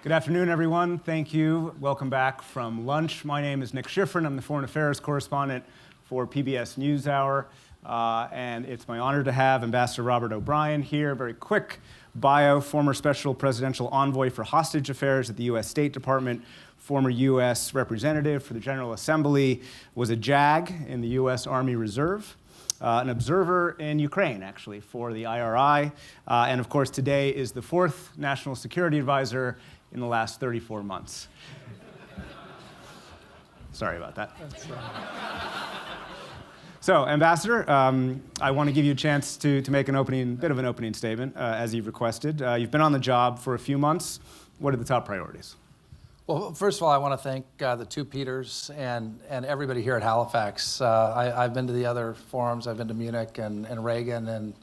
Good afternoon, everyone. Thank you. Welcome back from lunch. My name is Nick Schifrin. I'm the Foreign Affairs Correspondent for PBS NewsHour. And it's my honor to have Ambassador Robert O'Brien here. Very quick bio: former Special Presidential Envoy for Hostage Affairs at the U.S. State Department, former U.S. Representative for the General Assembly, was a JAG in the U.S. Army Reserve, an observer in Ukraine, actually, for the IRI, and of course today is the fourth National Security Advisor in the last 34 months. Sorry about that. So, Ambassador, I want to give you a chance to make an bit of an opening statement, as you've requested. You've been on the job for a few months. What are the top priorities? Well, first of all, I want to thank the two Peters and everybody here at Halifax. I've been to the other forums. I've been to Munich and Reagan and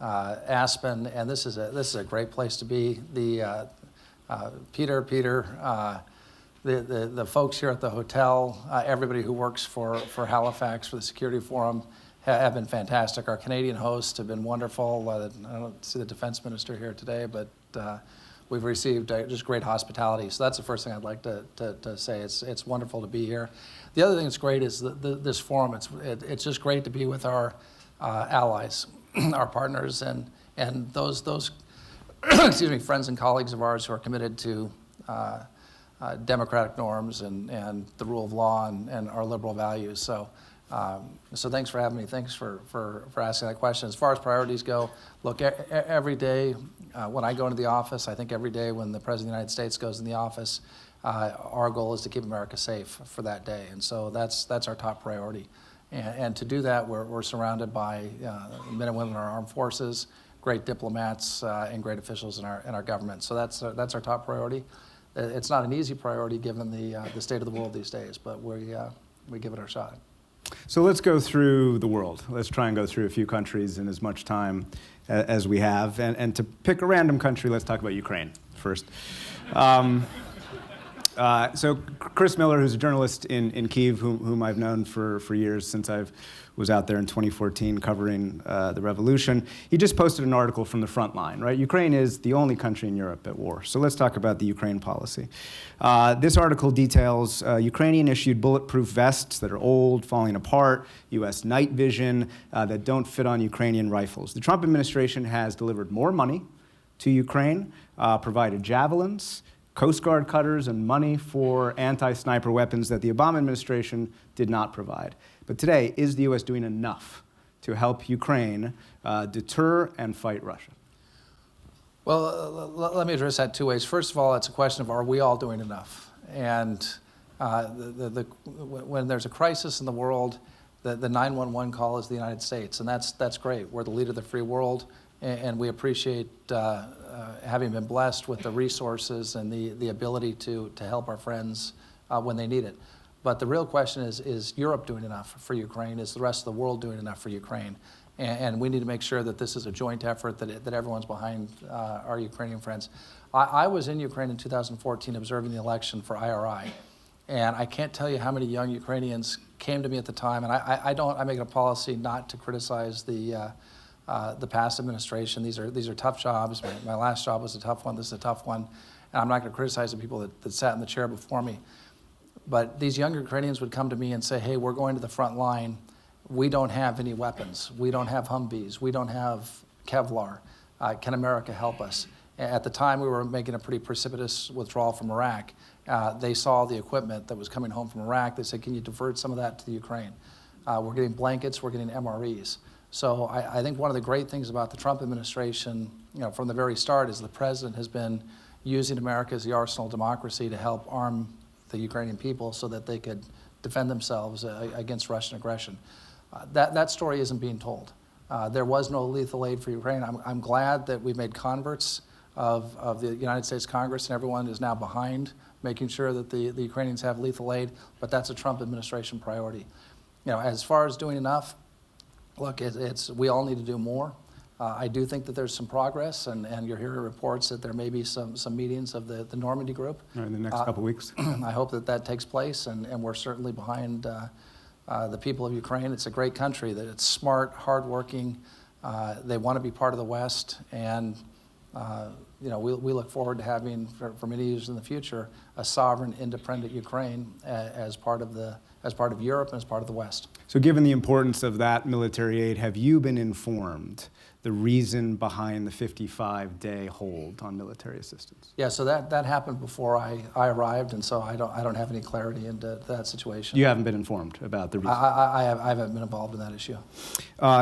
Aspen, and this is a great place to be. Peter, the folks here at the hotel, everybody who works for Halifax for the Security Forum have been fantastic. Our Canadian hosts have been wonderful. I don't see the Defense Minister here today, but we've received just great hospitality. So that's the first thing I'd like to say. It's wonderful to be here. The other thing that's great is this forum. It's just great to be with our allies, our partners, and those excuse me, friends and colleagues of ours who are committed to democratic norms and the rule of law and our liberal values. So thanks for having me. Thanks for asking that question. As far as priorities go, look, every day when I go into the office, I think every day when the President of the United States goes in the office, our goal is to keep America safe for that day. And so that's our top priority. And to do that, we're surrounded by men and women in our armed forces, great diplomats, and great officials in our government. So that's our top priority. It's not an easy priority given the state of the world these days, but we give it our shot. So let's go through the world. Let's try and go through a few countries in as much time as we have. And to pick a random country, let's talk about Ukraine first. So Chris Miller, who's a journalist in Kyiv, whom I've known for years since I was out there in 2014 covering the revolution, he just posted an article from the front line, right? Ukraine is the only country in Europe at war. So let's talk about the Ukraine policy. This article details Ukrainian-issued bulletproof vests that are old, falling apart, U.S. night vision that don't fit on Ukrainian rifles. The Trump administration has delivered more money to Ukraine, provided javelins, Coast Guard cutters, and money for anti-sniper weapons that the Obama administration did not provide. But today, is the U.S. doing enough to help Ukraine deter and fight Russia? Well, let me address that two ways. First of all, it's a question of, are we all doing enough? And when there's a crisis in the world, the 911 call is the United States, and that's great. We're the leader of the free world, and we appreciate having been blessed with the resources and the ability to help our friends when they need it. But the real question is Europe doing enough for Ukraine? Is the rest of the world doing enough for Ukraine? And we need to make sure that this is a joint effort, that everyone's behind our Ukrainian friends. I was in Ukraine in 2014 observing the election for IRI. And I can't tell you how many young Ukrainians came to me at the time. And I make it a policy not to criticize the past administration. These are tough jobs. My last job was a tough one. This is a tough one. And I'm not going to criticize the people that sat in the chair before me. But these young Ukrainians would come to me and say, hey, we're going to the front line. We don't have any weapons. We don't have Humvees. We don't have Kevlar. Can America help us? At the time, we were making a pretty precipitous withdrawal from Iraq. They saw the equipment that was coming home from Iraq. They said, can you divert some of that to the Ukraine? We're getting blankets. We're getting MREs. So I think one of the great things about the Trump administration, from the very start, is the president has been using America as the arsenal of democracy to help arm the Ukrainian people so that they could defend themselves against Russian aggression. That story isn't being told. There was no lethal aid for Ukraine. I'm glad that we made converts of the United States Congress, and everyone is now behind making sure that the Ukrainians have lethal aid, but that's a Trump administration priority. As far as doing enough, look, we all need to do more. I do think that there's some progress, and you're hearing reports that there may be some meetings of the Normandy group. Right, in the next couple weeks. I hope that takes place, and we're certainly behind the people of Ukraine. It's a great country. That it's smart, hardworking. They want to be part of the West, and we look forward to having, for many years in the future, a sovereign, independent Ukraine as part of Europe and as part of the West. So given the importance of that military aid, have you been informed the reason behind the 55-day hold on military assistance? Yeah, so that happened before I arrived, and so I don't have any clarity into that situation. You haven't been informed about the reason? I haven't been involved in that issue.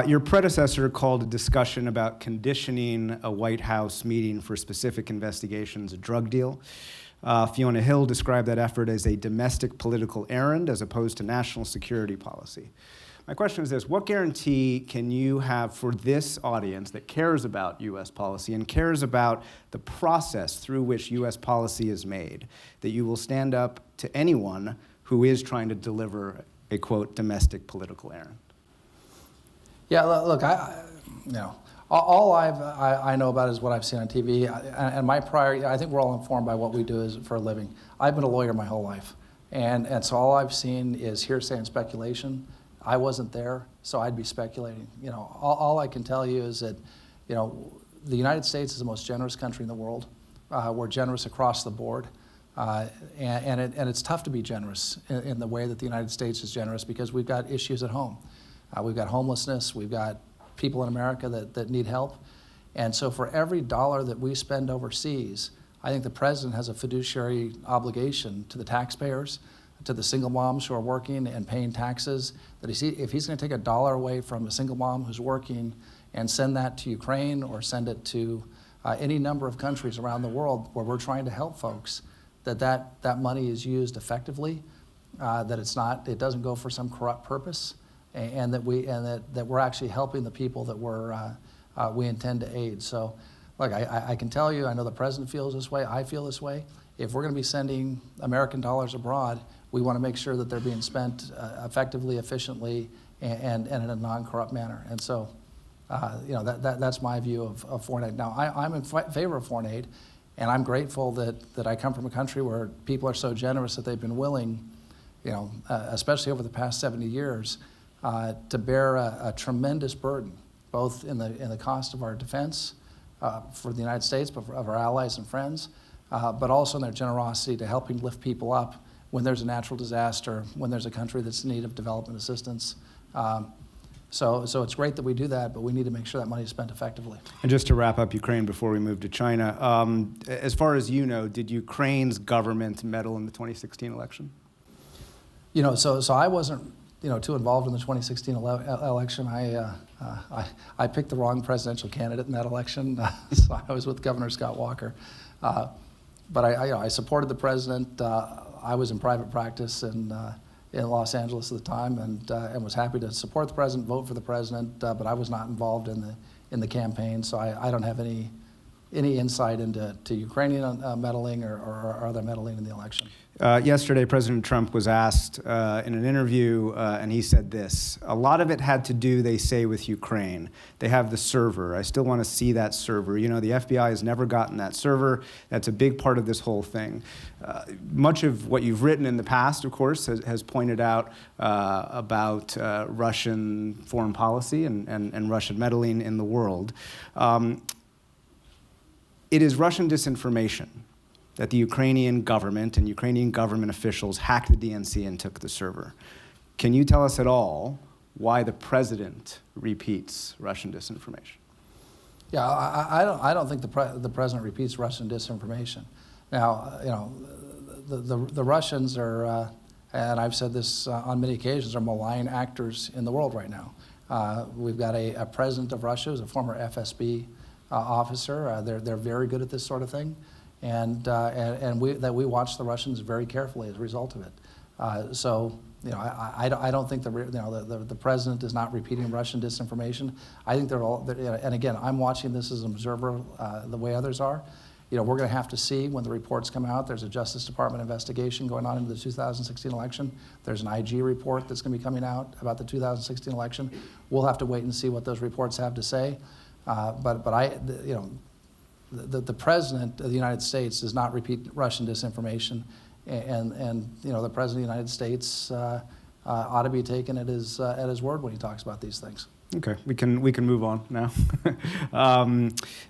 Your predecessor called a discussion about conditioning a White House meeting for specific investigations a drug deal. Fiona Hill described that effort as a domestic political errand as opposed to national security policy. My question is this: what guarantee can you have for this audience that cares about U.S. policy and cares about the process through which U.S. policy is made, that you will stand up to anyone who is trying to deliver a, quote, domestic political errand? Yeah, look, all I know about is what I've seen on TV, and I think we're all informed by what we do for a living. I've been a lawyer my whole life, and so all I've seen is hearsay and speculation. I wasn't there, so I'd be speculating. All I can tell you is that, the United States is the most generous country in the world. We're generous across the board, and it's tough to be generous in the way that the United States is generous because we've got issues at home. We've got homelessness, we've got people in America that need help, and so for every dollar that we spend overseas, I think the president has a fiduciary obligation to the taxpayers, to the single moms who are working and paying taxes, that if he's going to take a dollar away from a single mom who's working and send that to Ukraine or send it to any number of countries around the world where we're trying to help folks, that money is used effectively, that it doesn't go for some corrupt purpose, and that we're actually helping the people that we intend to aid. So, look, I can tell you, I know the president feels this way, I feel this way. If we're going to be sending American dollars abroad, we want to make sure that they're being spent effectively, efficiently, and in a non-corrupt manner. And so, that's my view of foreign aid. Now, I'm in favor of foreign aid, and I'm grateful that I come from a country where people are so generous that they've been willing, especially over the past 70 years, to bear a tremendous burden, both in the cost of our defense for the United States, but of our allies and friends, but also in their generosity to helping lift people up when there's a natural disaster, when there's a country that's in need of development assistance. So it's great that we do that, but we need to make sure that money is spent effectively. And just to wrap up Ukraine before we move to China, as far as you know, did Ukraine's government meddle in the 2016 election? So I wasn't too involved in the 2016 election. I picked the wrong presidential candidate in that election, so I was with Governor Scott Walker. But I supported the president. I was in private practice in Los Angeles at the time, and was happy to support the president, vote for the president. But I was not involved in the campaign, so I don't have any insight into Ukrainian meddling or other meddling in the election. Yesterday, President Trump was asked in an interview, and he said this: a lot of it had to do, they say, with Ukraine. They have the server. I still want to see that server. The FBI has never gotten that server. That's a big part of this whole thing. Much of what you've written in the past, of course, has pointed out about Russian foreign policy and Russian meddling in the world. It is Russian disinformation that the Ukrainian government and Ukrainian government officials hacked the DNC and took the server. Can you tell us at all why the president repeats Russian disinformation? Yeah, I don't think the president repeats Russian disinformation. Now, the Russians are, and I've said this on many occasions, are malign actors in the world right now. We've got a president of Russia who's a former FSB officer. They're very good at this sort of thing. And we watch the Russians very carefully as a result of it. I don't think the president is not repeating Russian disinformation. I think and again, I'm watching this as an observer the way others are. We're going to have to see when the reports come out. There's a Justice Department investigation going on into the 2016 election. There's an IG report that's going to be coming out about the 2016 election. We'll have to wait and see what those reports have to say. The president of the United States does not repeat Russian disinformation, and the president of the United States ought to be taken at his word when he talks about these things. Okay, we can move on now.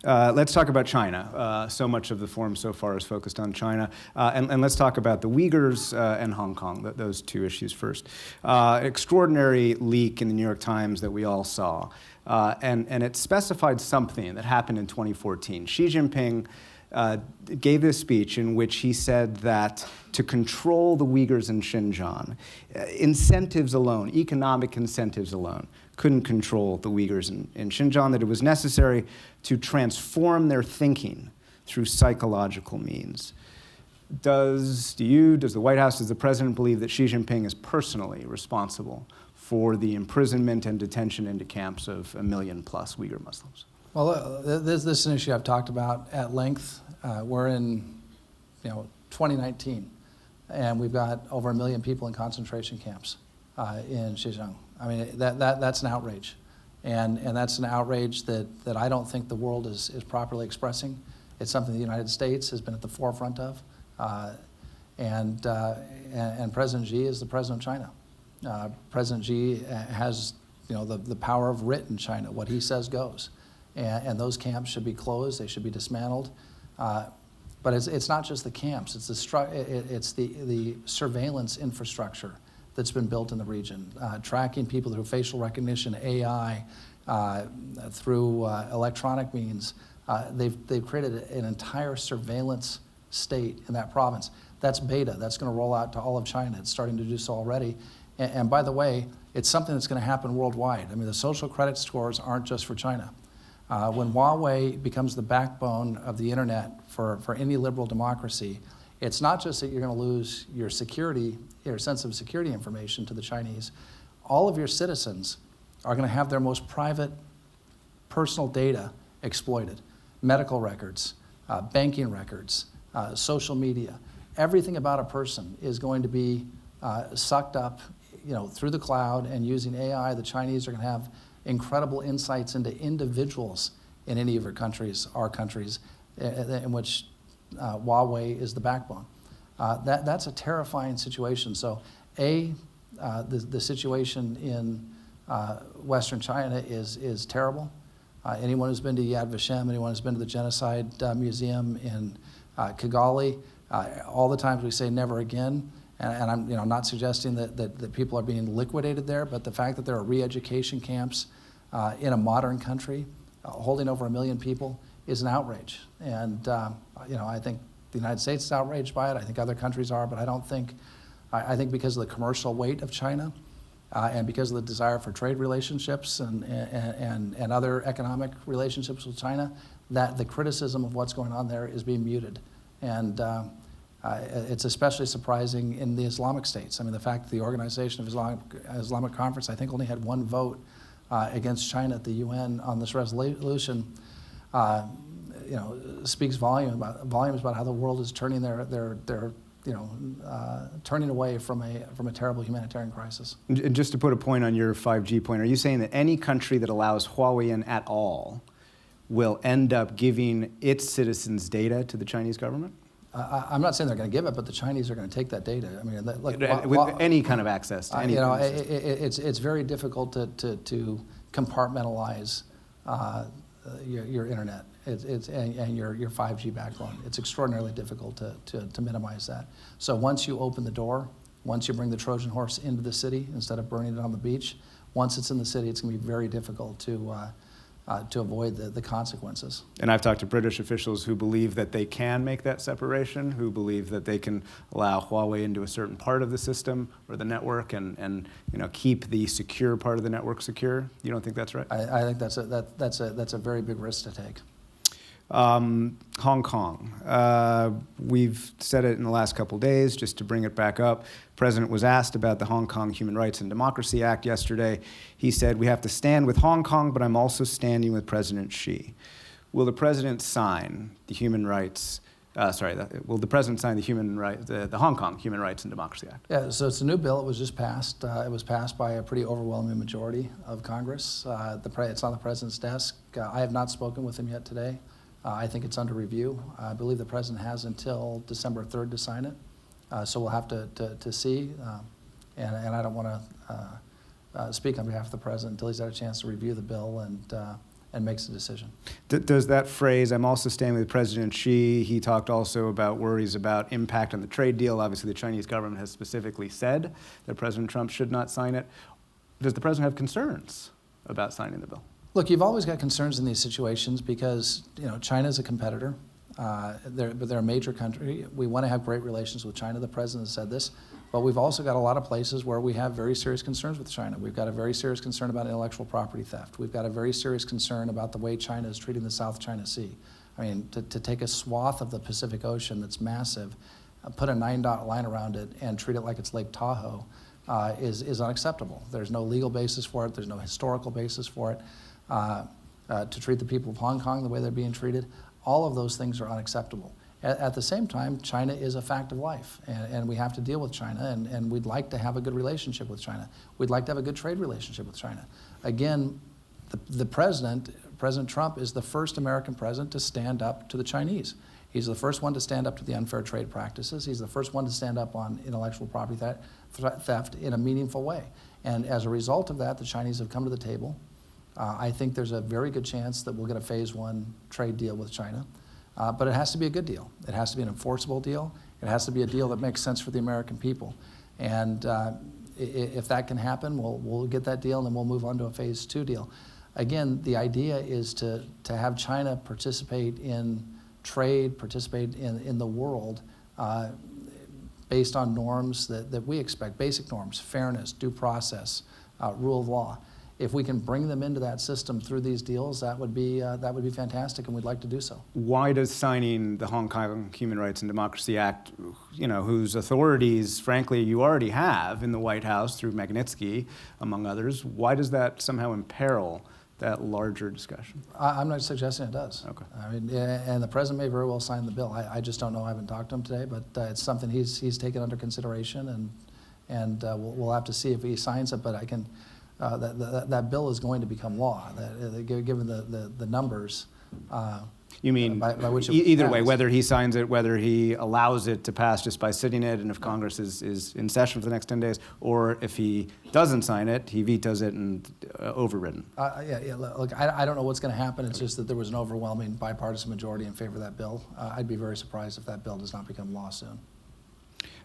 Let's talk about China. So much of the forum so far is focused on China, and let's talk about the Uyghurs and Hong Kong. Those two issues first. Extraordinary leak in the New York Times that we all saw, and it specified something that happened in 2014. Xi Jinping gave this speech in which he said that to control the Uyghurs in Xinjiang, incentives alone, economic incentives alone, couldn't control the Uyghurs in Xinjiang, that it was necessary to transform their thinking through psychological means. Does the White House, does the President believe that Xi Jinping is personally responsible for the imprisonment and detention into camps of 1 million plus Uyghur Muslims? Well, this is an issue I've talked about at length. We're in 2019, and we've got over 1 million people in concentration camps in Xinjiang. I mean, that's an outrage. And that's an outrage that I don't think the world is properly expressing. It's something the United States has been at the forefront of. And President Xi is the president of China. President Xi has the power of writ in China. What he says goes. And those camps should be closed. They should be dismantled. But it's not just the camps. It's the surveillance infrastructure that's been built in the region, tracking people through facial recognition, AI, through electronic means. They've created an entire surveillance state in that province. That's beta. That's going to roll out to all of China. It's starting to do so already. And by the way, it's something that's going to happen worldwide. I mean, the social credit scores aren't just for China. When Huawei becomes the backbone of the internet for any liberal democracy, it's not just that you're going to lose your security, your sensitive security information to the Chinese. All of your citizens are going to have their most private personal data exploited. Medical records, banking records, social media. Everything about a person is going to be sucked up through the cloud, and using AI, the Chinese are going to have incredible insights into individuals in any of our countries, in which Huawei is the backbone. That's a terrifying situation. So, the situation in Western China is terrible. Anyone who's been to Yad Vashem, anyone who's been to the Genocide Museum in Kigali, all the times we say never again. And I'm not suggesting that people are being liquidated there, but the fact that there are re-education camps in a modern country holding over 1 million people is an outrage. And I think the United States is outraged by it. I think other countries are, but I think because of the commercial weight of China and because of the desire for trade relationships and other economic relationships with China, that the criticism of what's going on there is being muted. And it's especially surprising in the Islamic states. I mean, the fact that the Organization of Islamic Conference, I think, only had one vote against China at the UN on this resolution, speaks volumes about how the world is turning turning away from a terrible humanitarian crisis. And just to put a point on your 5G point, are you saying that any country that allows Huawei in at all will end up giving its citizens data to the Chinese government? I'm not saying they're going to give it, but the Chinese are going to take that data. I mean, with any kind of access to any. It's very difficult to compartmentalize your internet and your 5G backbone. It's extraordinarily difficult to minimize that. So once you open the door, once you bring the Trojan horse into the city instead of burning it on the beach, once it's in the city, it's going to be very difficult to avoid the consequences. And I've talked to British officials who believe that they can make that separation, who believe that they can allow Huawei into a certain part of the system or the network and keep the secure part of the network secure. You don't think that's right? I think that's a very big risk to take. Hong Kong. We've said it in the last couple of days, just to bring it back up. The President was asked about the Hong Kong Human Rights and Democracy Act yesterday. He said, "We have to stand with Hong Kong, but I'm also standing with President Xi." Will the President sign the Human Rights? Will the President sign the Hong Kong Human Rights and Democracy Act? Yeah, so it's a new bill. It was just passed. It was passed by a pretty overwhelming majority of Congress. It's on the President's desk. I have not spoken with him yet today. I think it's under review. I believe the President has until December 3rd to sign it. So we'll have to see. And I don't want to speak on behalf of the president until he's had a chance to review the bill and makes a decision. Does that phrase, I'm also staying with President Xi, he talked also about worries about impact on the trade deal. Obviously, the Chinese government has specifically said that President Trump should not sign it. Does the president have concerns about signing the bill? Look, you've always got concerns in these situations because, China is a competitor. They're a major country. We want to have great relations with China. The president said this. But we've also got a lot of places where we have very serious concerns with China. We've got a very serious concern about intellectual property theft. We've got a very serious concern about the way China is treating the South China Sea. I mean, to take a swath of the Pacific Ocean that's massive, put a 9-dot line around it, and treat it like it's Lake Tahoe is unacceptable. There's no legal basis for it. There's no historical basis for it. To treat the people of Hong Kong the way they're being treated, all of those things are unacceptable. At the same time, China is a fact of life, and we have to deal with China, and we'd like to have a good relationship with China. We'd like to have a good trade relationship with China. Again, the President Trump, is the first American president to stand up to the Chinese. He's the first one to stand up to the unfair trade practices. He's the first one to stand up on intellectual property theft in a meaningful way. And as a result of that, the Chinese have come to the table. I think there's a very good chance that we'll get a phase 1 trade deal with China. But it has to be a good deal. It has to be an enforceable deal. It has to be a deal that makes sense for the American people. And if that can happen, we'll get that deal, and then we'll move on to a phase 2 deal. Again, the idea is to have China participate in trade, participate in the world based on norms that we expect, basic norms, fairness, due process, rule of law. If we can bring them into that system through these deals, that would be fantastic, and we'd like to do so. Why does signing the Hong Kong Human Rights and Democracy Act, whose authorities, frankly, you already have in the White House through Magnitsky, among others, why does that somehow imperil that larger discussion? I'm not suggesting it does. Okay. I mean, and the president may very well sign the bill. I just don't know. I haven't talked to him today, but it's something he's taken under consideration, and we'll have to see if he signs it. But I can. That bill is going to become law, given the numbers. You mean by which either way, whether he signs it, whether he allows it to pass just by sitting it, and if Congress is in session for the next 10 days, or if he doesn't sign it, he vetoes it and overridden. Yeah. Look, I don't know what's going to happen. It's just that there was an overwhelming bipartisan majority in favor of that bill. I'd be very surprised if that bill does not become law soon.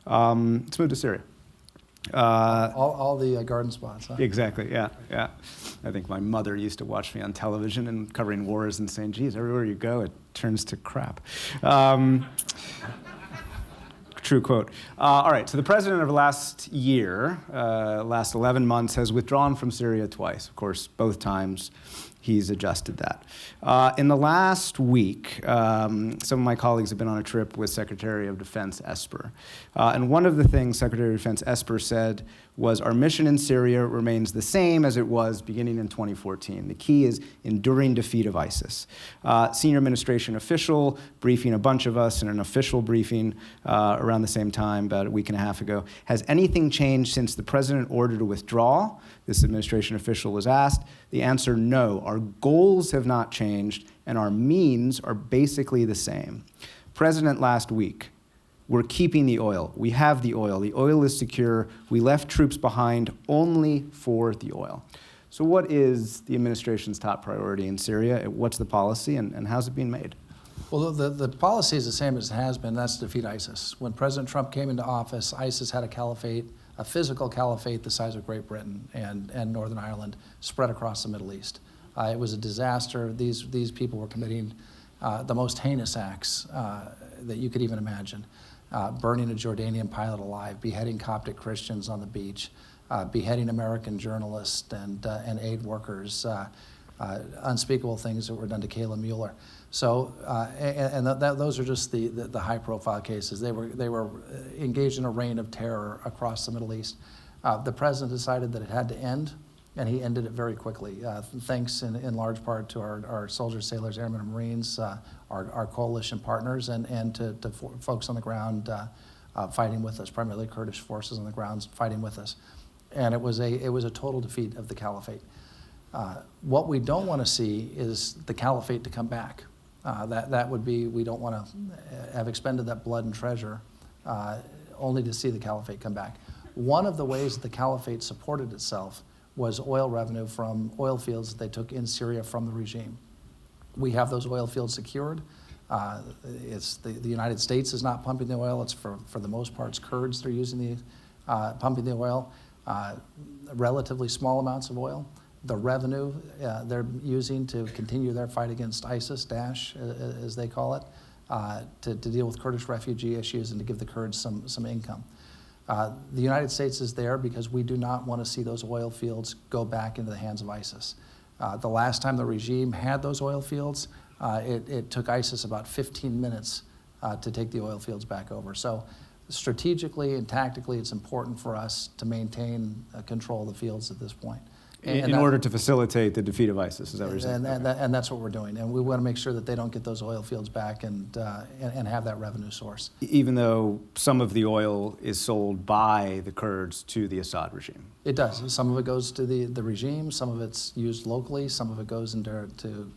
Let's move to Syria. All the garden spots, huh? Exactly, yeah. I think my mother used to watch me on television and covering wars and saying, geez, everywhere you go, it turns to crap. True quote. All right, so the president of last year, last 11 months, has withdrawn from Syria twice. Of course, both times he's adjusted that. In the last week, some of my colleagues have been on a trip with Secretary of Defense Esper. And one of the things Secretary of Defense Esper said was, our mission in Syria remains the same as it was beginning in 2014. The key is enduring defeat of ISIS. Senior administration official briefing a bunch of us in an official briefing around the same time, about a week and a half ago. Has anything changed since the president ordered to withdraw? This administration official was asked. The answer, no. Our goals have not changed, and our means are basically the same. President last week, we're keeping the oil. We have the oil. The oil is secure. We left troops behind only for the oil. So what is the administration's top priority in Syria? What's the policy, and how's it being made? Well, the policy is the same as it has been. That's to defeat ISIS. When President Trump came into office, ISIS had a caliphate, a physical caliphate the size of Great Britain and Northern Ireland, spread across the Middle East. It was a disaster. These people were committing the most heinous acts that you could even imagine. Burning a Jordanian pilot alive, beheading Coptic Christians on the beach, beheading American journalists and aid workers, unspeakable things that were done to Kayla Mueller. So, those are just the high-profile cases. They were engaged in a reign of terror across the Middle East. The president decided that it had to end, and he ended it very quickly. Thanks in large part to our soldiers, sailors, airmen, and Marines, our coalition partners, and to folks on the ground fighting with us, primarily Kurdish forces on the ground fighting with us. And it was a total defeat of the caliphate. What we don't want to see is the caliphate to come back. That would be, we don't want to have expended that blood and treasure only to see the caliphate come back. One of the ways that the caliphate supported itself was oil revenue from oil fields that they took in Syria from the regime. We have those oil fields secured. It's the United States is not pumping the oil. It's for the most part, it's Kurds that are using pumping the oil. Relatively small amounts of oil. The revenue they're using to continue their fight against ISIS, Daesh, as they call it, to deal with Kurdish refugee issues and to give the Kurds some income. The United States is there because we do not want to see those oil fields go back into the hands of ISIS. The last time the regime had those oil fields, it took ISIS about 15 minutes to take the oil fields back over. So strategically and tactically, it's important for us to maintain control of the fields at this point. In order to facilitate the defeat of ISIS, is that what you're saying? And that's what we're doing. And we want to make sure that they don't get those oil fields back and have that revenue source. Even though some of the oil is sold by the Kurds to the Assad regime? It does. Some of it goes to the regime, some of it's used locally, some of it goes into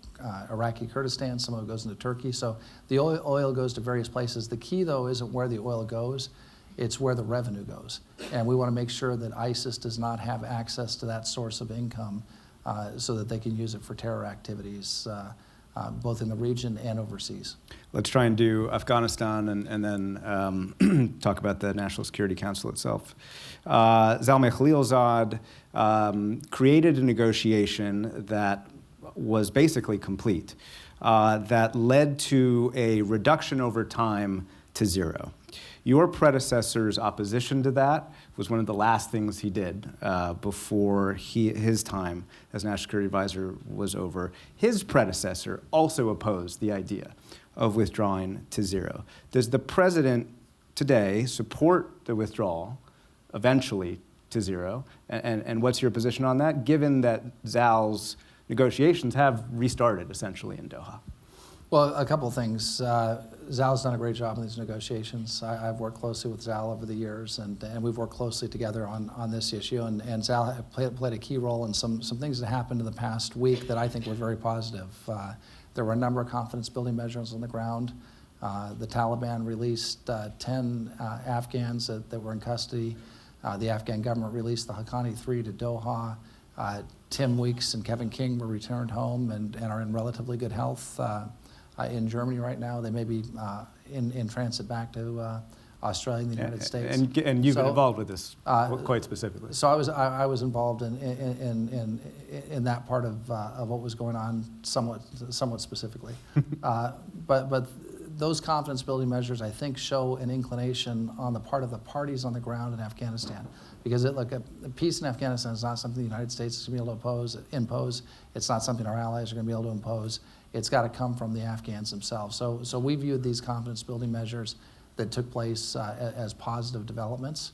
Iraqi Kurdistan, some of it goes into Turkey. So the oil goes to various places. The key, though, isn't where the oil goes. It's where the revenue goes. And we want to make sure that ISIS does not have access to that source of income so that they can use it for terror activities, both in the region and overseas. Let's try and do Afghanistan and then talk about the National Security Council itself. Zalmay Khalilzad created a negotiation that was basically complete, that led to a reduction over time to zero. Your predecessor's opposition to that was one of the last things he did before his time as National Security Advisor was over. His predecessor also opposed the idea of withdrawing to zero. Does the president today support the withdrawal eventually to zero? And what's your position on that, given that Zal's negotiations have restarted essentially in Doha? Well, a couple of things. Zal's done a great job in these negotiations. I've worked closely with Zal over the years, and we've worked closely together on this issue. And Zal played a key role in some things that happened in the past week that I think were very positive. There were a number of confidence-building measures on the ground. The Taliban released 10 Afghans that were in custody. The Afghan government released the Haqqani 3 to Doha. Tim Weeks and Kevin King were returned home and are in relatively good health. In Germany right now, they may be in transit back to Australia and the United States. And you've been involved with this quite specifically. So I was involved in that part of what was going on somewhat specifically. But those confidence-building measures, I think, show an inclination on the part of the parties on the ground in Afghanistan. Because peace in Afghanistan is not something the United States is going to be able to impose. It's not something our allies are going to be able to impose. It's got to come from the Afghans themselves. So we viewed these confidence-building measures that took place as positive developments.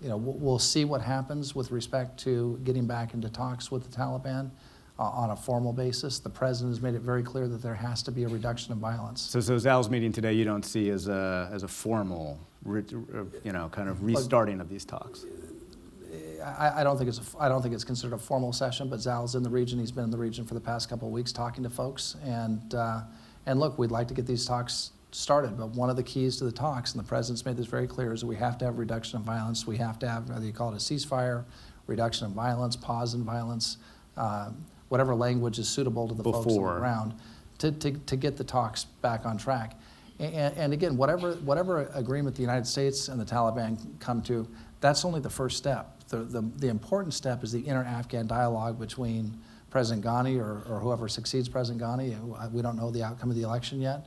We'll see what happens with respect to getting back into talks with the Taliban on a formal basis. The president has made it very clear that there has to be a reduction of violence. So Zal's meeting today you don't see as a formal, kind of restarting of these talks? I don't think it's considered a formal session, but Zal's in the region. He's been in the region for the past couple of weeks talking to folks. And look, we'd like to get these talks started, but one of the keys to the talks, and the president's made this very clear, is that we have to have reduction of violence. We have to have, whether you call it a ceasefire, reduction of violence, pause in violence, whatever language is suitable to the folks on the ground to get the talks back on track. And again, whatever agreement the United States and the Taliban come to, that's only the first step. The important step is the inter-Afghan dialogue between President Ghani or whoever succeeds President Ghani. We don't know the outcome of the election yet.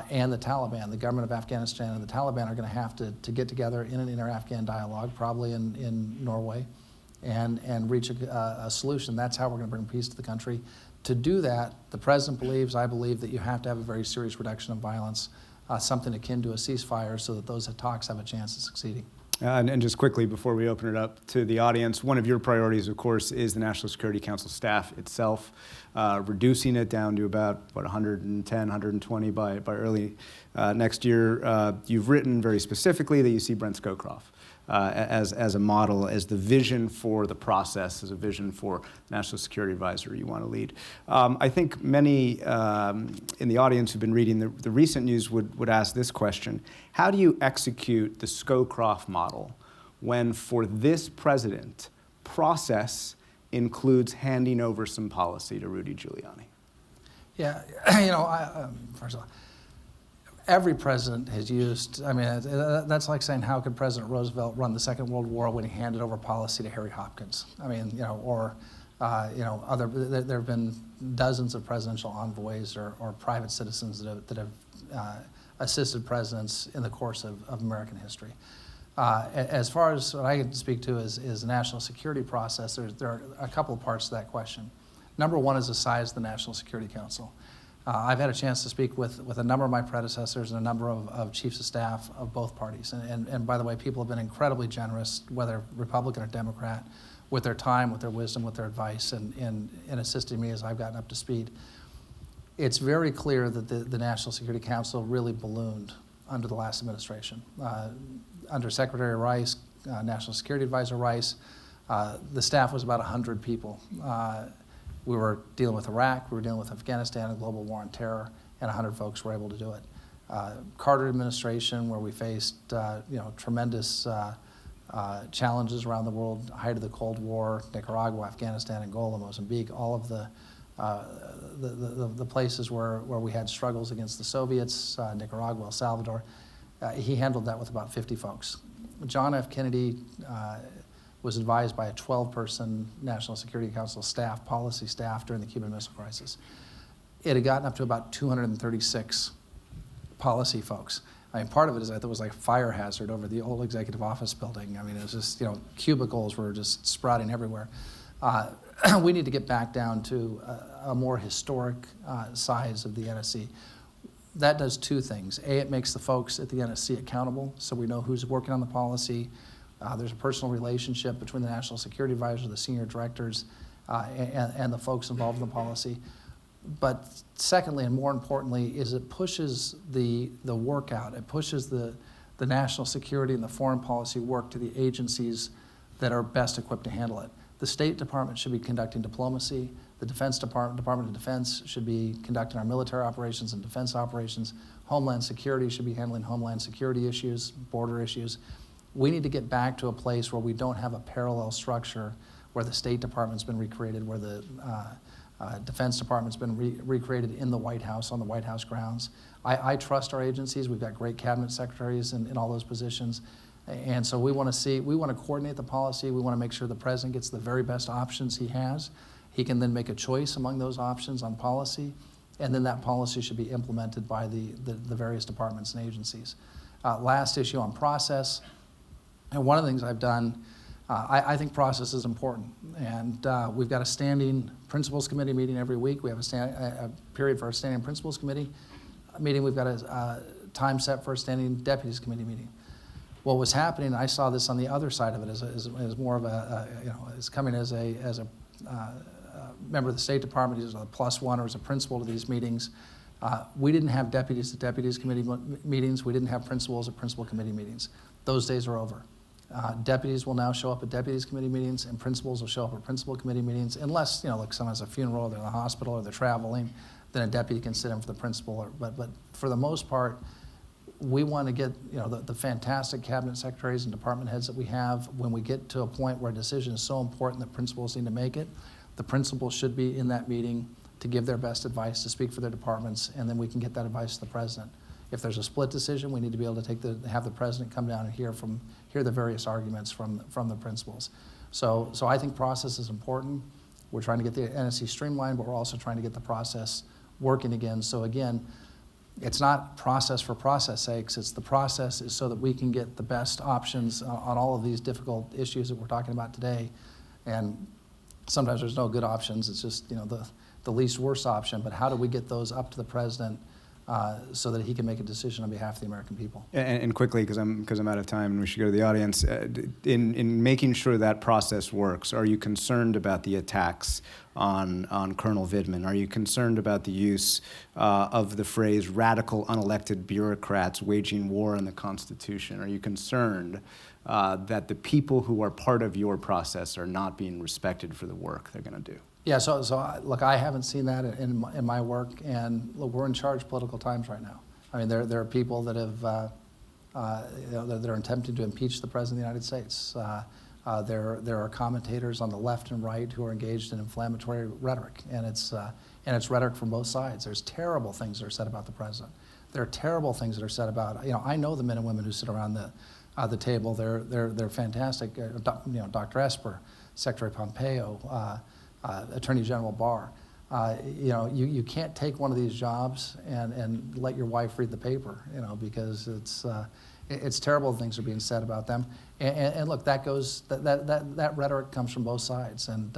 And the Taliban, the government of Afghanistan and the Taliban are going to have to get together in an inter-Afghan dialogue, probably in Norway, and reach a solution. That's how we're going to bring peace to the country. To do that, the president believes, I believe, that you have to have a very serious reduction of violence, something akin to a ceasefire, so that those talks have a chance of succeeding. And just quickly, before we open it up to the audience, one of your priorities, of course, is the National Security Council staff itself, reducing it down to about, 110, 120 by early next year. You've written very specifically that you see Brent Scowcroft as a model, as the vision for the process, as a vision for National Security Advisor you want to lead. I think many in the audience who've been reading the recent news would ask this question: how do you execute the Scowcroft model when, for this president, process includes handing over some policy to Rudy Giuliani? Yeah, first of all, every president has used, that's like saying how could President Roosevelt run the Second World War when he handed over policy to Harry Hopkins? There have been dozens of presidential envoys or private citizens that have assisted presidents in the course of American history. As far as what I can speak to is the national security process, there are a couple of parts to that question. Number one is the size of the National Security Council. I've had a chance to speak with a number of my predecessors and a number of chiefs of staff of both parties. And by the way, people have been incredibly generous, whether Republican or Democrat, with their time, with their wisdom, with their advice, and in assisting me as I've gotten up to speed. It's very clear that the National Security Council really ballooned under the last administration. Under Secretary Rice, National Security Advisor Rice, the staff was about 100 people. We were dealing with Iraq, we were dealing with Afghanistan, a global war on terror, and 100 folks were able to do it. Carter administration, where we faced tremendous challenges around the world, height of the Cold War, Nicaragua, Afghanistan, Angola, Mozambique, all of the places where we had struggles against the Soviets, Nicaragua, El Salvador. He handled that with about 50 folks. John F. Kennedy was advised by a 12-person National Security Council staff, policy staff, during the Cuban Missile Crisis. It had gotten up to about 236 policy folks. Part of it is I thought it was like a fire hazard over the old executive office building. It was just, cubicles were just sprouting everywhere. We need to get back down to a more historic size of the NSC. That does two things. A, it makes the folks at the NSC accountable, so we know who's working on the policy. There's a personal relationship between the National Security Advisor, the senior directors, and the folks involved in the policy. But secondly, and more importantly, is it pushes the work out. It pushes the national security and the foreign policy work to the agencies that are best equipped to handle it. The State Department should be conducting diplomacy. The Department of Defense should be conducting our military operations and defense operations. Homeland Security should be handling Homeland Security issues, border issues. We need to get back to a place where we don't have a parallel structure where the State Department's been recreated, where the Defense Department's been recreated in the White House, on the White House grounds. I trust our agencies. We've got great cabinet secretaries in all those positions. And so we want to coordinate the policy. We want to make sure the president gets the very best options he has. He can then make a choice among those options on policy, and then that policy should be implemented by the various departments and agencies. Last issue on process, and one of the things I've done, I think process is important, and we've got a standing principals committee meeting every week. We have a period for our standing principals committee meeting. We've got a time set for a standing deputies committee meeting. What was happening, I saw this on the other side of it as more of as coming as a member of the State Department, as a +1 or as a principal to these meetings. We didn't have deputies at deputies committee meetings. We didn't have principals at principal committee meetings. Those days are over. Deputies will now show up at deputies committee meetings, and principals will show up at principal committee meetings, unless like someone has a funeral, they're in the hospital, or they're traveling, then a deputy can sit in for the principal. But for the most part, we want to get the fantastic cabinet secretaries and department heads that we have. When we get to a point where a decision is so important that principals need to make it, the principals should be in that meeting to give their best advice, to speak for their departments, and then we can get that advice to the president. If there's a split decision, we need to be able to have the president come down and hear the various arguments from the principals. So I think process is important. We're trying to get the NSC streamlined, but we're also trying to get the process working again. So again, it's not process for process sakes. It's the process is so that we can get the best options on all of these difficult issues that we're talking about today. And sometimes there's no good options. It's just the least worst option. But how do we get those up to the president so that he can make a decision on behalf of the American people? And quickly, because I'm out of time, and we should go to the audience. In making sure that process works, are you concerned about the attacks on Colonel Vindman? Are you concerned about the use of the phrase "radical unelected bureaucrats waging war on the Constitution"? Are you concerned that the people who are part of your process are not being respected for the work they're going to do? Yeah, so look, I haven't seen that in my work, and look, we're in charged political times right now. There are people that have that are attempting to impeach the President of the United States. There are commentators on the left and right who are engaged in inflammatory rhetoric, and it's rhetoric from both sides. There's terrible things that are said about the president. There are terrible things that are said about, I know the men and women who sit around the table. They're fantastic. Dr. Esper, Secretary Pompeo, Attorney General Barr. You can't take one of these jobs and let your wife read the paper, because it's terrible things are being said about them. And look, that rhetoric comes from both sides. And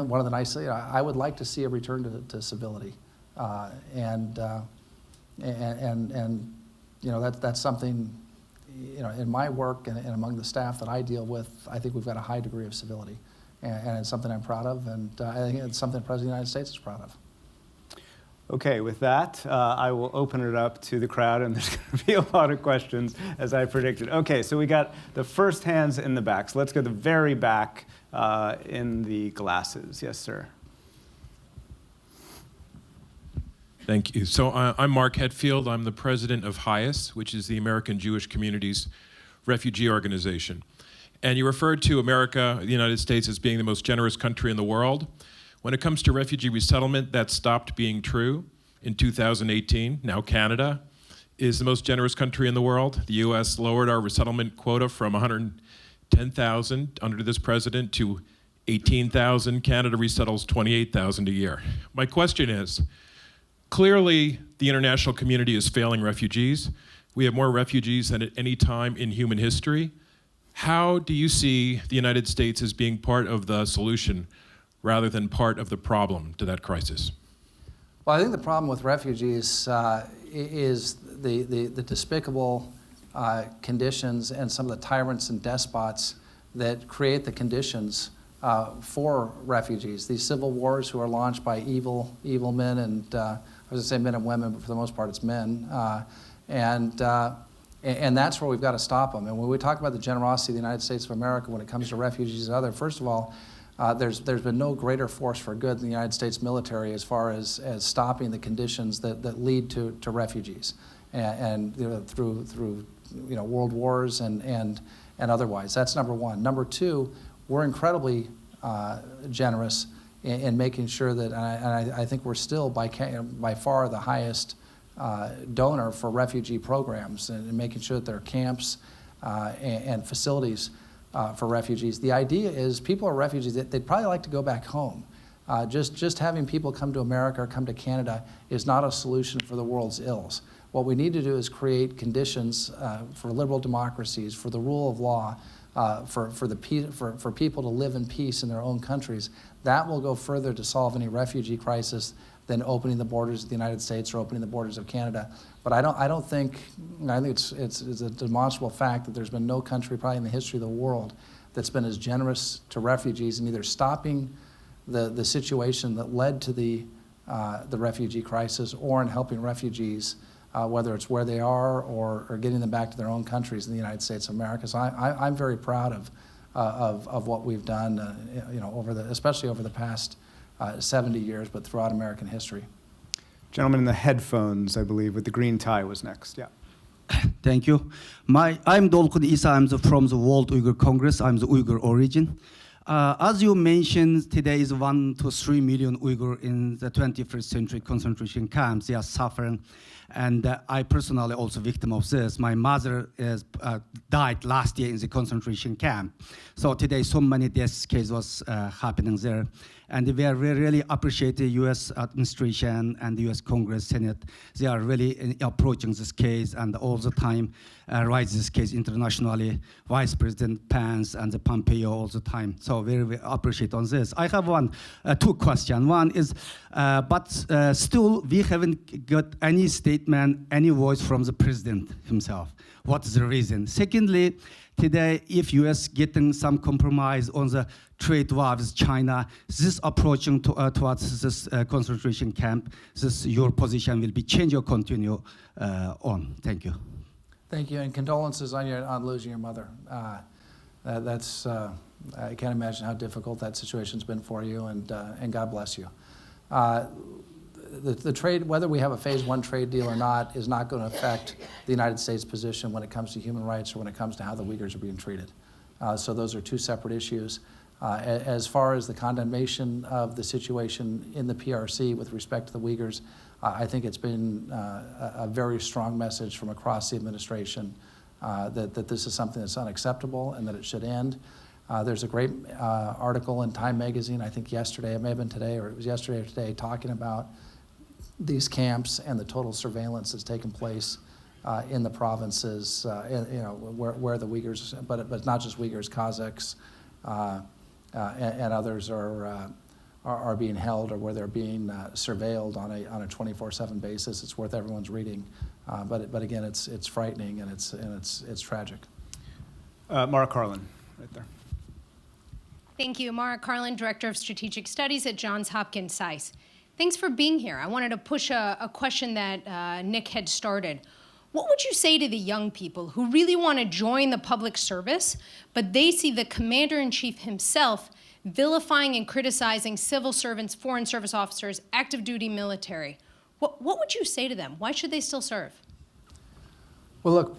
one of the nice things, I would like to see a return to civility, that's something, in my work and among the staff that I deal with, I think we've got a high degree of civility. And it's something I'm proud of, and I think it's something the President of the United States is proud of. Okay, with that, I will open it up to the crowd, and there's going to be a lot of questions, as I predicted. Okay, so we got the first hands in the back. So let's go to the very back in the glasses. Yes, sir. Thank you. So I'm Mark Hetfield. I'm the president of HIAS, which is the American Jewish Community's refugee organization. And you referred to America, the United States, as being the most generous country in the world. When it comes to refugee resettlement, that stopped being true in 2018. Now Canada is the most generous country in the world. The US lowered our resettlement quota from 110,000 under this president to 18,000. Canada resettles 28,000 a year. My question is, clearly the international community is failing refugees. We have more refugees than at any time in human history. How do you see the United States as being part of the solution rather than part of the problem to that crisis? Well, I think the problem with refugees is the despicable conditions and some of the tyrants and despots that create the conditions for refugees. These civil wars who are launched by evil men, and I was going to say men and women, but for the most part it's men. And that's where we've got to stop them. And when we talk about the generosity of the United States of America when it comes to refugees and others, first of all, there's been no greater force for good than the United States military as far as stopping the conditions that lead to refugees, and through world wars and otherwise. That's number one. Number two, we're incredibly generous in making sure that, and I think we're still by far the highest donor for refugee programs, and making sure that there are camps and facilities for refugees. The idea is people are refugees, they'd probably like to go back home. Just having people come to America or come to Canada is not a solution for the world's ills. What we need to do is create conditions for liberal democracies, for the rule of law, for people to live in peace in their own countries. That will go further to solve any refugee crisis than opening the borders of the United States or opening the borders of Canada. But I think it's a demonstrable fact that there's been no country probably in the history of the world that's been as generous to refugees in either stopping the situation that led to the refugee crisis or in helping refugees, whether it's where they are or getting them back to their own countries in the United States of America. So I'm very proud of what we've done, especially over the past 70 years, but throughout American history. Gentleman in the headphones, I believe, with the green tie was next. Yeah. Thank you. I'm Dolkun Isa. I'm from the World Uyghur Congress. I'm the Uyghur origin. As you mentioned, today is 1 to 3 million Uyghur in the 21st century concentration camps. They are suffering. And I personally also victim of this. My mother died last year in the concentration camp. So today, so many death cases was happening there. And we really appreciate the U.S. administration and the U.S. Congress, Senate. They are really approaching this case and all the time raise this case internationally. Vice President Pence and the Pompeo all the time. So very appreciate on this. I have two questions. One is, still we haven't got any statement, any voice from the president himself. What is the reason? Secondly, today, if U.S. getting some compromise on the trade war with China, this approaching towards this concentration camp, your position will be changed or continue on? Thank you. Thank you, and condolences on losing your mother. I can't imagine how difficult that situation's been for you, and God bless you. the trade, whether we have a phase one trade deal or not, is not going to affect the United States position when it comes to human rights or when it comes to how the Uyghurs are being treated. So those are two separate issues. As far as the condemnation of the situation in the PRC with respect to the Uyghurs, I think it's been a very strong message from across the administration that this is something that's unacceptable and that it should end. There's a great article in Time magazine, I think yesterday, it may have been today, or it was yesterday or today, talking about these camps and the total surveillance that's taken place in the provinces, where the Uyghurs, but not just Uyghurs, Kazakhs, and others are being held, or where they're being surveilled on a 24/7 basis. It's worth everyone's reading, but again, it's frightening and it's tragic. Mara Carlin, right there. Thank you. Mara Carlin, Director of Strategic Studies at Johns Hopkins SAIS. Thanks for being here. I wanted to push a question that Nick had started. What would you say to the young people who really want to join the public service, but they see the commander-in-chief himself vilifying and criticizing civil servants, foreign service officers, active duty military? What would you say to them? Why should they still serve? Well, look,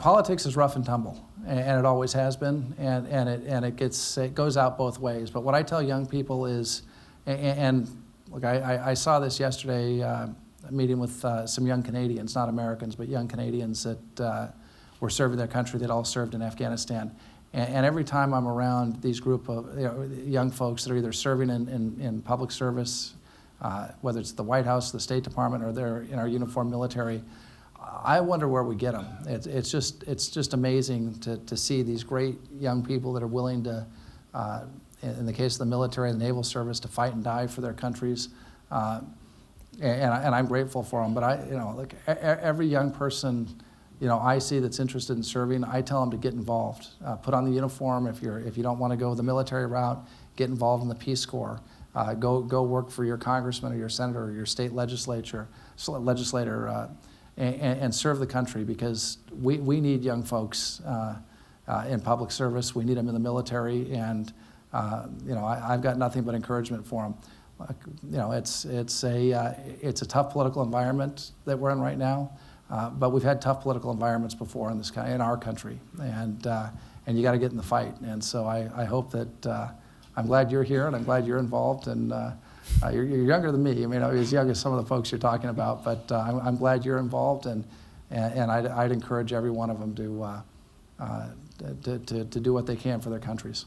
politics is rough and tumble, and it always has been, and it goes out both ways. But what I tell young people is, and look, I saw this yesterday, a meeting with some young Canadians, not Americans, but young Canadians that were serving their country. They'd all served in Afghanistan, and every time I'm around these group of young folks that are either serving in public service, whether it's the White House, the State Department, or they're in our uniformed military, I wonder where we get them. It's just amazing to see these great young people that are willing to, in the case of the military and the naval service, to fight and die for their countries, and I'm grateful for them. But look, every young person, I see that's interested in serving, I tell them to get involved. Put on the uniform. If you don't want to go the military route, get involved in the Peace Corps. Go work for your congressman or your senator or your state legislator. And serve the country, because we need young folks in public service. We need them in the military, and I've got nothing but encouragement for them. It's a tough political environment that we're in right now, but we've had tough political environments before in our country, and you got to get in the fight. And so I hope that I'm glad you're here, and I'm glad you're involved, and. You're younger than me. I mean, I'm as young as some of the folks you're talking about, but I'm glad you're involved, and I'd encourage every one of them to do what they can for their countries.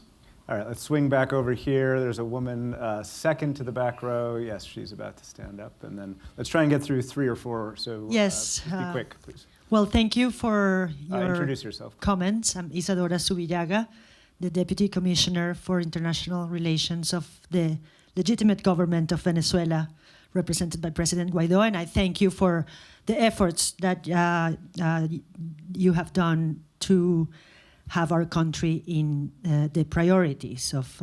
All right, let's swing back over here. There's a woman second to the back row. Yes, she's about to stand up, and then let's try and get through 3 or 4. So yes, be quick, please. Well, thank you for your introduce yourself. Comments. I'm Isadora Subillaga, the Deputy Commissioner for International Relations of the legitimate government of Venezuela, represented by President Guaido, and I thank you for the efforts that you have done to have our country in the priorities of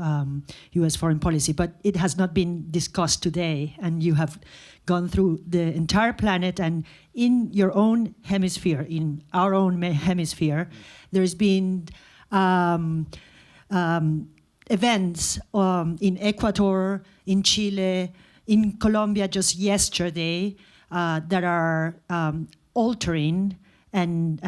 U.S. foreign policy. But it has not been discussed today, and you have gone through the entire planet, and in your own hemisphere, in our own hemisphere, there's been events in Ecuador, in Chile, in Colombia just yesterday that are altering and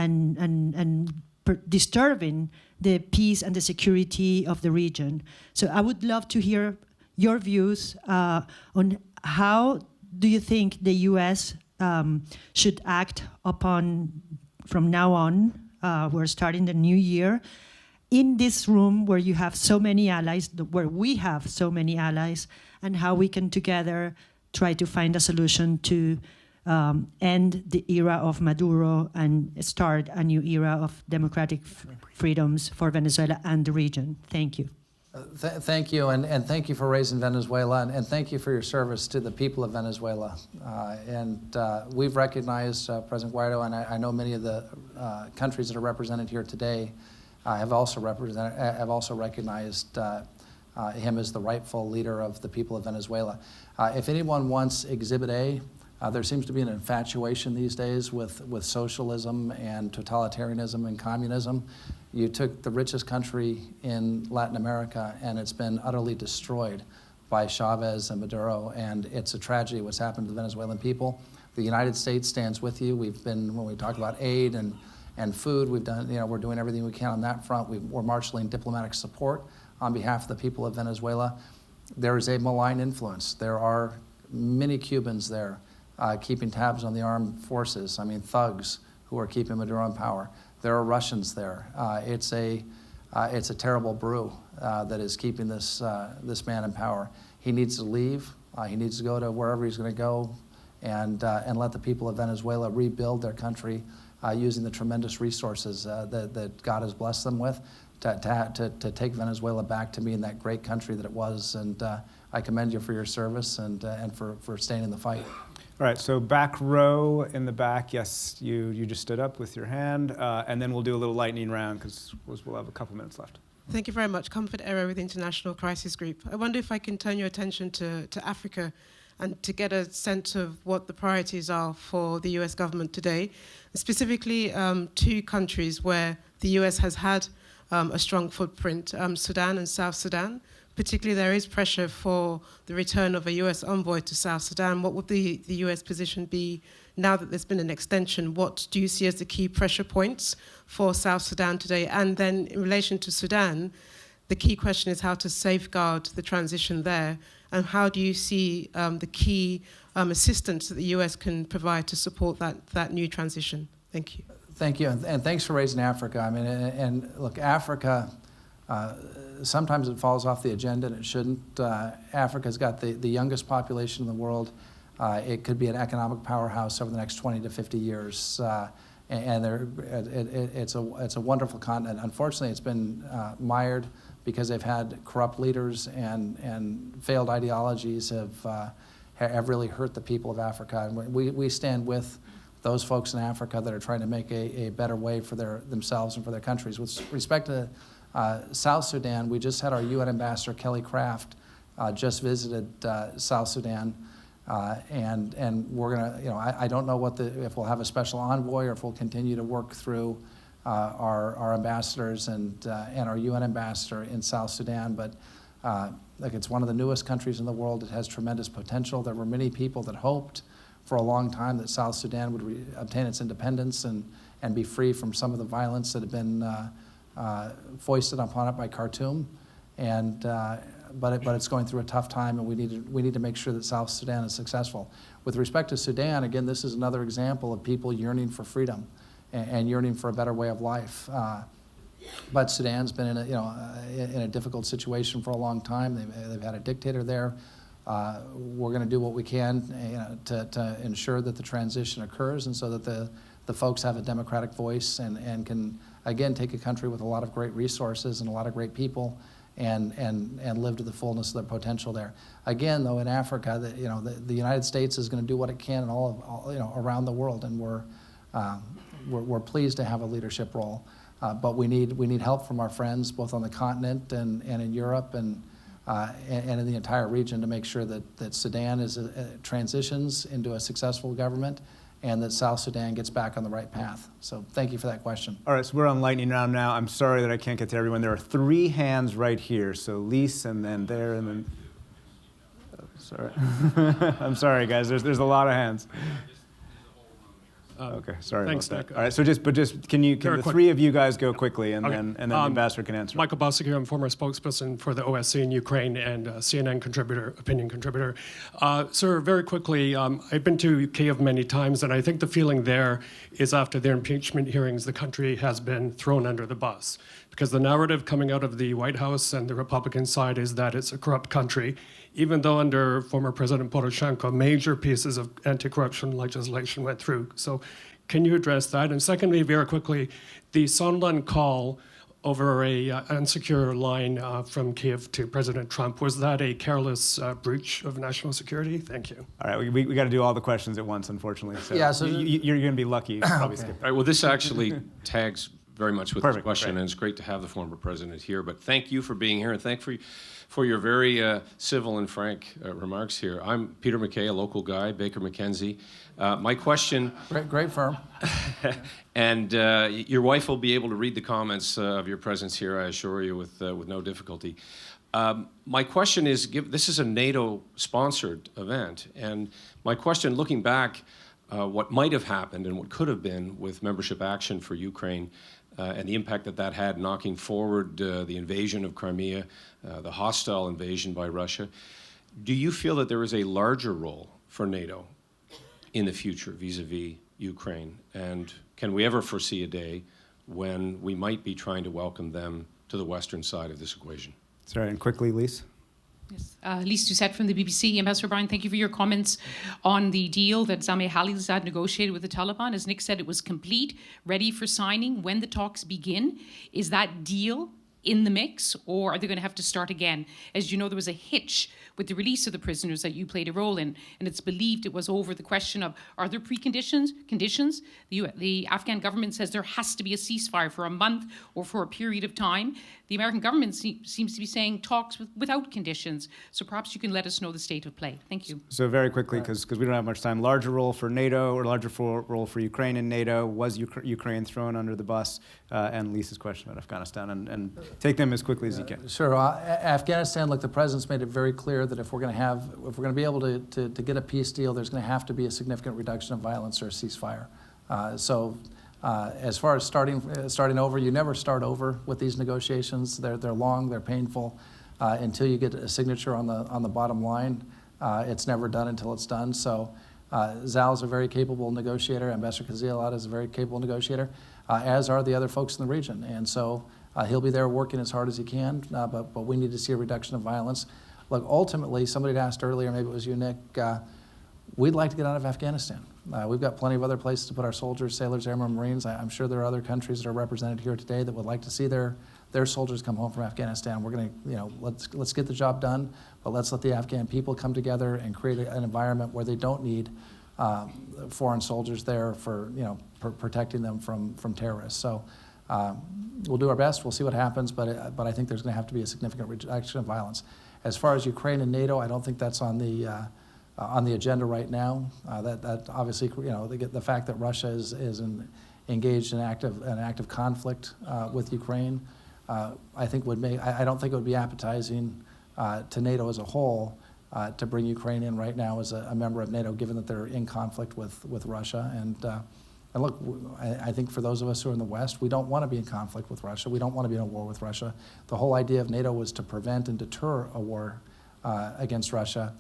disturbing the peace and the security of the region. So I would love to hear your views on how do you think the U.S. Should act upon from now on. We're starting the new year. In this room where you have so many allies, where we have so many allies, and how we can together try to find a solution to end the era of Maduro and start a new era of democratic freedoms for Venezuela and the region. Thank you. Thank you, and thank you for raising Venezuela, and thank you for your service to the people of Venezuela. We've recognized President Guaido, and I know many of the countries that are represented here today have also recognized him as the rightful leader of the people of Venezuela. If anyone wants Exhibit A, there seems to be an infatuation these days with socialism and totalitarianism and communism. You took the richest country in Latin America, and it's been utterly destroyed by Chavez and Maduro, and it's a tragedy what's happened to the Venezuelan people. The United States stands with you. We've been, when we talk about aid and food, we've done, we're doing everything we can on that front. We're marshaling diplomatic support on behalf of the people of Venezuela. There is a malign influence. There are many Cubans there keeping tabs on the armed forces. I mean, thugs who are keeping Maduro in power. There are Russians there. It's a terrible brew that is keeping this man in power. He needs to leave. He needs to go to wherever he's going to go and let the people of Venezuela rebuild their country using the tremendous resources that God has blessed them with to take Venezuela back to being that great country that it was. And I commend you for your service and for staying in the fight. All right, so back row in the back, yes, you just stood up with your hand, and then we'll do a little lightning round because we'll have a couple minutes left. Thank you very much. Comfort Era with the International Crisis Group. I wonder if I can turn your attention to Africa and to get a sense of what the priorities are for the US government today, specifically two countries where the US has had a strong footprint, Sudan and South Sudan. Particularly, there is pressure for the return of a US envoy to South Sudan. What would the US position be now that there's been an extension? What do you see as the key pressure points for South Sudan today? And then in relation to Sudan, the key question is how to safeguard the transition there. And how do you see the key assistance that the US can provide to support that new transition? Thank you. Thank you, and thanks for raising Africa. I mean, and look, Africa, sometimes it falls off the agenda and it shouldn't. Africa's got the youngest population in the world. It could be an economic powerhouse over the next 20 to 50 years. And it's a wonderful continent. Unfortunately, it's been mired because they've had corrupt leaders and failed ideologies have really hurt the people of Africa. And we stand with those folks in Africa that are trying to make a better way for themselves and for their countries. With respect to South Sudan, we just had our UN ambassador, Kelly Craft, just visited South Sudan. And we're gonna, I don't know if we'll have a special envoy or if we'll continue to work through our ambassadors and our UN ambassador in South Sudan. But look, it's one of the newest countries in the world. It has tremendous potential. There were many people that hoped for a long time that South Sudan would obtain its independence and be free from some of the violence that had been foisted upon it by Khartoum. But it's going through a tough time, and we need to make sure that South Sudan is successful. With respect to Sudan, again, this is another example of people yearning for freedom and yearning for a better way of life. But Sudan's been in a difficult situation for a long time. They've had a dictator there. We're going to do what we can to ensure that the transition occurs, and so that the folks have a democratic voice and can again take a country with a lot of great resources and a lot of great people and live to the fullness of their potential there. Again, though, in Africa, the United States is going to do what it can around the world, and we're pleased to have a leadership role. But we need help from our friends, both on the continent and in Europe and in the entire region, to make sure that Sudan transitions into a successful government, and that South Sudan gets back on the right path. So thank you for that question. All right, so we're on lightning round now. I'm sorry that I can't get to everyone. There are 3 hands right here. So Lise, and then there, and then. Oh, sorry. I'm sorry, guys. There's a lot of hands. Okay, sorry Thanks, about that. Nick. All right, so can the 3 of you guys go quickly, and Okay. then the ambassador can answer. Michael Bosik here. I'm former spokesperson for the OSCE in Ukraine and CNN contributor, opinion contributor. Sir, very quickly, I've been to Kiev many times, and I think the feeling there is after their impeachment hearings, the country has been thrown under the bus. Because the narrative coming out of the White House and the Republican side is that it's a corrupt country, even though under former President Poroshenko, major pieces of anti-corruption legislation went through. So can you address that? And secondly, very quickly, the Sondland call over a unsecure line from Kiev to President Trump, was that a careless breach of national security? Thank you. All right, we got to do all the questions at once, unfortunately. So, Yeah, so you're going to be lucky. You probably skip. All right, well, this actually tags very much with Perfect, this question, great. and it's great to have the former president here. But thank you for being here, and thank for your very civil and frank remarks here. I'm Peter McKay, a local guy, Baker McKenzie. My question... Great firm. And your wife will be able to read the comments of your presence here, I assure you, with no difficulty. My question is, this is a NATO-sponsored event, and my question, looking back, what might have happened and what could have been with membership action for Ukraine and the impact that that had, knocking forward the invasion of Crimea, the hostile invasion by Russia. Do you feel that there is a larger role for NATO in the future vis-a-vis Ukraine? And can we ever foresee a day when we might be trying to welcome them to the Western side of this equation? Sorry, and quickly, Lise. Yes. Lise Doucette from the BBC. Ambassador O'Brien, thank you for your comments on the deal that Zami Khalilzad negotiated with the Taliban. As Nick said, it was complete, ready for signing when the talks begin. Is that deal in the mix, or are they going to have to start again? As you know, there was a hitch with the release of the prisoners that you played a role in, and it's believed it was over the question of, are there preconditions? The Afghan government says there has to be a ceasefire for a month or for a period of time. The American government seems to be saying talks without conditions. So perhaps you can let us know the state of play. Thank you. So very quickly, because we don't have much time, larger role for NATO or larger role for Ukraine in NATO? Was Ukraine thrown under the bus? And Lisa's question about Afghanistan, and take them as quickly as you can. Sure. Afghanistan, look, the president's made it very clear that if we're going to be able to get a peace deal, there's going to have to be a significant reduction of violence or a ceasefire. As far as starting over, you never start over with these negotiations. They're long, they're painful. Until you get a signature on the bottom line, it's never done until it's done. So Zal is a very capable negotiator. Ambassador Khalilzad is a very capable negotiator, as are the other folks in the region. And so he'll be there working as hard as he can, but we need to see a reduction of violence. Look, ultimately, somebody had asked earlier, maybe it was you, Nick, we'd like to get out of Afghanistan. We've got plenty of other places to put our soldiers, sailors, airmen, Marines. I'm sure there are other countries that are represented here today that would like to see their soldiers come home from Afghanistan. We're going to, let's get the job done, but let's let the Afghan people come together and create an environment where they don't need foreign soldiers there for, protecting them from terrorists. So we'll do our best. We'll see what happens, but I think there's going to have to be a significant reduction of violence. As far as Ukraine and NATO, I don't think that's on the agenda right now. That obviously, the fact that Russia is engaged in an active conflict with Ukraine, I think I don't think it would be appetizing to NATO as a whole to bring Ukraine in right now as a member of NATO, given that they're in conflict with Russia. And look, I think for those of us who are in the West, we don't want to be in conflict with Russia. We don't want to be in a war with Russia. The whole idea of NATO was to prevent and deter a war against Russia.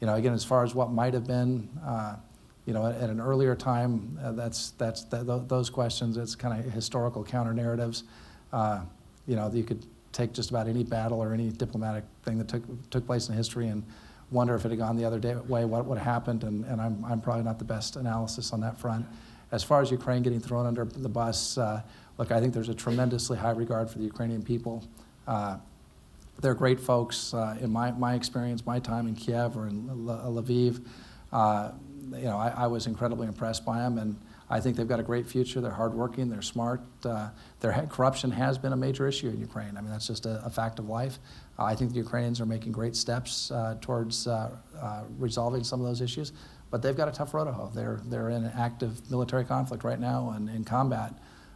Again, as far as what might have been, at an earlier time, those questions. It's kind of historical counter narratives. You could take just about any battle or any diplomatic thing that took place in history and wonder if it had gone the other way, what would have happened. And I'm probably not the best analysis on that front. As far as Ukraine getting thrown under the bus, look, I think there's a tremendously high regard for the Ukrainian people. They're great folks. In my experience, my time in Kiev or in Lviv, I was incredibly impressed by them, and I think they've got a great future. They're hardworking, they're smart. Corruption has been a major issue in Ukraine. I mean, that's just a fact of life. I think the Ukrainians are making great steps towards resolving some of those issues, but they've got a tough road to hoe. They're in an active military conflict right now and in combat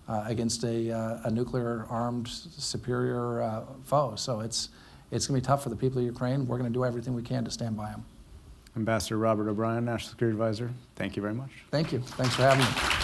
against a nuclear-armed superior foe. So it's going to be tough for the people of Ukraine. We're going to do everything we can to stand by them. Ambassador Robert O'Brien, National Security Advisor, thank you very much. Thank you. Thanks for having me.